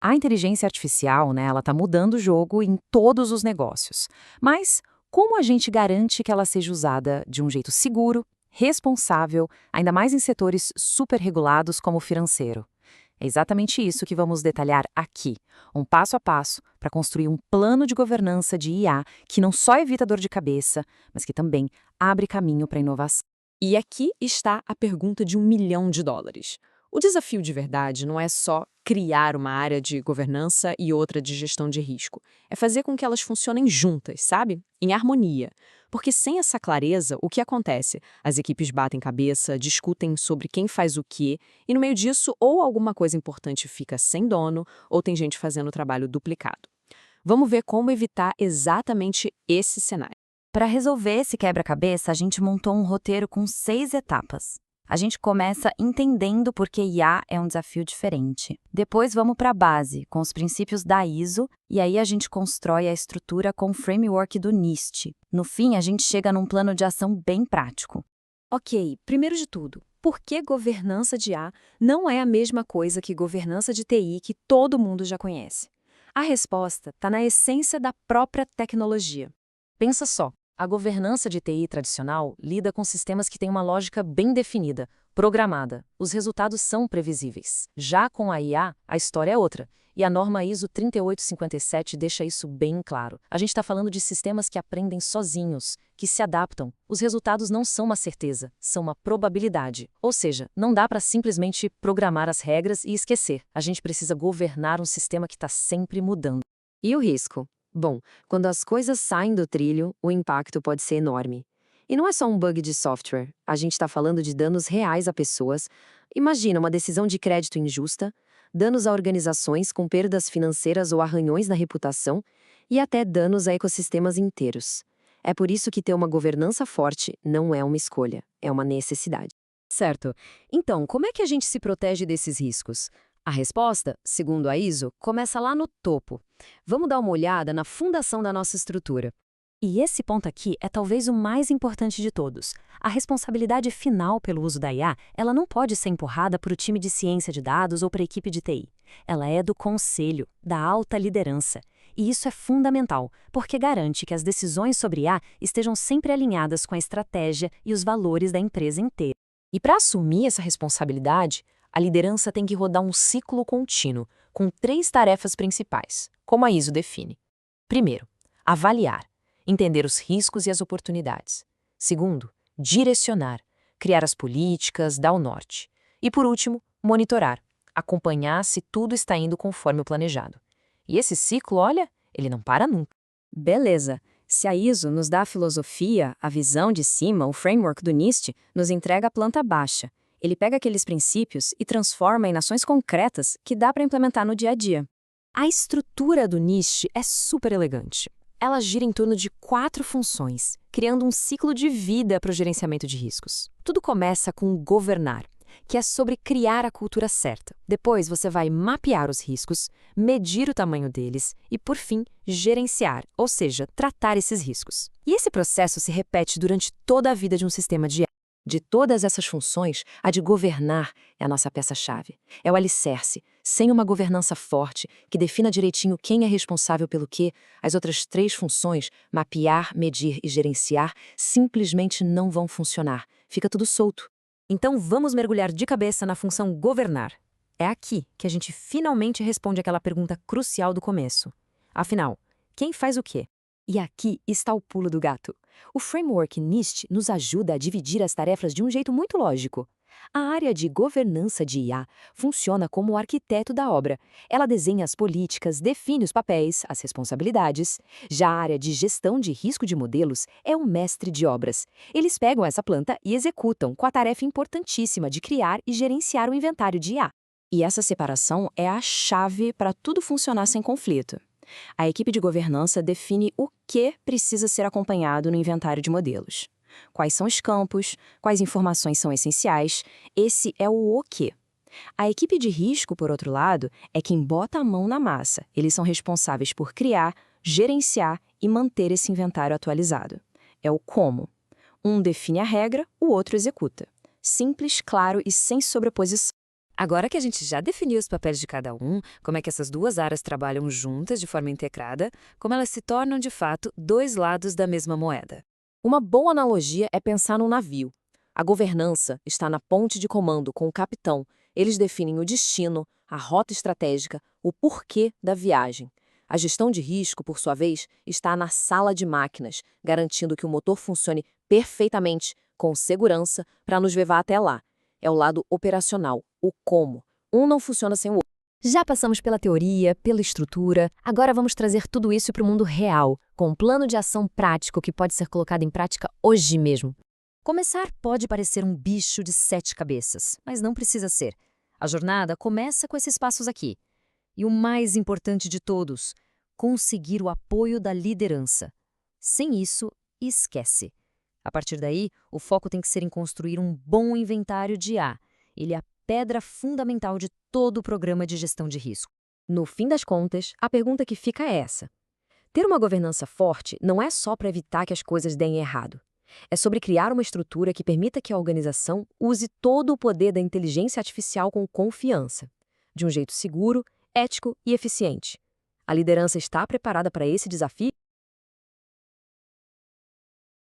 A inteligência artificial, né, ela está mudando o jogo em todos os negócios. Mas como a gente garante que ela seja usada de um jeito seguro, responsável, ainda mais em setores super regulados como o financeiro? É exatamente isso que vamos detalhar aqui, um passo a passo para construir um plano de governança de IA que não só evita dor de cabeça, mas que também abre caminho para inovação. E aqui está a pergunta de US$ 1 milhão. O desafio de verdade não é só criar uma área de governança e outra de gestão de risco. É fazer com que elas funcionem juntas, sabe? Em harmonia. Porque sem essa clareza, o que acontece? As equipes batem cabeça, discutem sobre quem faz o quê, e no meio disso, ou alguma coisa importante fica sem dono, ou tem gente fazendo o trabalho duplicado. Vamos ver como evitar exatamente esse cenário. Para resolver esse quebra-cabeça, a gente montou um roteiro com 6 etapas. A gente começa entendendo por que IA é um desafio diferente. Depois vamos para a base, com os princípios da ISO, e aí a gente constrói a estrutura com o framework do NIST. No fim, a gente chega num plano de ação bem prático. Ok, primeiro de tudo, por que governança de IA não é a mesma coisa que governança de TI que todo mundo já conhece? A resposta está na essência da própria tecnologia. Pensa só, a governança de TI tradicional lida com sistemas que têm uma lógica bem definida, programada. Os resultados são previsíveis. Já com a IA, a história é outra. E a norma ISO 3857 deixa isso bem claro. A gente está falando de sistemas que aprendem sozinhos, que se adaptam. Os resultados não são uma certeza, são uma probabilidade. Ou seja, não dá para simplesmente programar as regras e esquecer. A gente precisa governar um sistema que está sempre mudando. E o risco? Bom, quando as coisas saem do trilho, o impacto pode ser enorme. E não é só um bug de software, a gente está falando de danos reais a pessoas. Imagina uma decisão de crédito injusta, danos a organizações com perdas financeiras ou arranhões na reputação, e até danos a ecossistemas inteiros. É por isso que ter uma governança forte não é uma escolha, é uma necessidade. Certo. Então, como é que a gente se protege desses riscos? A resposta, segundo a ISO, começa lá no topo. Vamos dar uma olhada na fundação da nossa estrutura. E esse ponto aqui é talvez o mais importante de todos. A responsabilidade final pelo uso da IA, ela não pode ser empurrada para o time de ciência de dados ou para a equipe de TI. Ela é do conselho, da alta liderança. E isso é fundamental, porque garante que as decisões sobre IA estejam sempre alinhadas com a estratégia e os valores da empresa inteira. E para assumir essa responsabilidade, a liderança tem que rodar um ciclo contínuo, com 3 tarefas principais, como a ISO define. Primeiro, avaliar, entender os riscos e as oportunidades. Segundo, direcionar, criar as políticas, dar o norte. E por último, monitorar, acompanhar se tudo está indo conforme o planejado. E esse ciclo, olha, ele não para nunca. Beleza. Se a ISO nos dá a filosofia, a visão de cima, o framework do NIST, nos entrega a planta baixa. Ele pega aqueles princípios e transforma em ações concretas que dá para implementar no dia a dia. A estrutura do NIST é super elegante. Ela gira em torno de 4 funções, criando um ciclo de vida para o gerenciamento de riscos. Tudo começa com governar, que é sobre criar a cultura certa. Depois você vai mapear os riscos, medir o tamanho deles e, por fim, gerenciar, ou seja, tratar esses riscos. E esse processo se repete durante toda a vida de um sistema de IA. De todas essas funções, a de governar é a nossa peça-chave. É o alicerce. Sem uma governança forte, que defina direitinho quem é responsável pelo quê, as outras 3 funções, mapear, medir e gerenciar, simplesmente não vão funcionar. Fica tudo solto. Então vamos mergulhar de cabeça na função governar. É aqui que a gente finalmente responde aquela pergunta crucial do começo. Afinal, quem faz o quê? E aqui está o pulo do gato. O framework NIST nos ajuda a dividir as tarefas de um jeito muito lógico. A área de governança de IA funciona como o arquiteto da obra. Ela desenha as políticas, define os papéis, as responsabilidades. Já a área de gestão de risco de modelos é o mestre de obras. Eles pegam essa planta e executam com a tarefa importantíssima de criar e gerenciar o inventário de IA. E essa separação é a chave para tudo funcionar sem conflito. A equipe de governança define o que precisa ser acompanhado no inventário de modelos. Quais são os campos, quais informações são essenciais, esse é o quê. A equipe de risco, por outro lado, é quem bota a mão na massa. Eles são responsáveis por criar, gerenciar e manter esse inventário atualizado. É o como. Um define a regra, o outro executa. Simples, claro e sem sobreposição. Agora que a gente já definiu os papéis de cada um, como é que essas duas áreas trabalham juntas de forma integrada, como elas se tornam de fato dois lados da mesma moeda. Uma boa analogia é pensar num navio. A governança está na ponte de comando com o capitão. Eles definem o destino, a rota estratégica, o porquê da viagem. A gestão de risco, por sua vez, está na sala de máquinas, garantindo que o motor funcione perfeitamente, com segurança, para nos levar até lá. É o lado operacional, o como. Um não funciona sem o outro. Já passamos pela teoria, pela estrutura, agora vamos trazer tudo isso para o mundo real, com um plano de ação prático que pode ser colocado em prática hoje mesmo. Começar pode parecer um bicho de 7 cabeças, mas não precisa ser. A jornada começa com esses passos aqui. E o mais importante de todos, conseguir o apoio da liderança. Sem isso, esquece. A partir daí, o foco tem que ser em construir um bom inventário de IA. Ele é a pedra fundamental de todo o programa de gestão de risco. No fim das contas, a pergunta que fica é essa. Ter uma governança forte não é só para evitar que as coisas deem errado. É sobre criar uma estrutura que permita que a organização use todo o poder da inteligência artificial com confiança, de um jeito seguro, ético e eficiente. A liderança está preparada para esse desafio?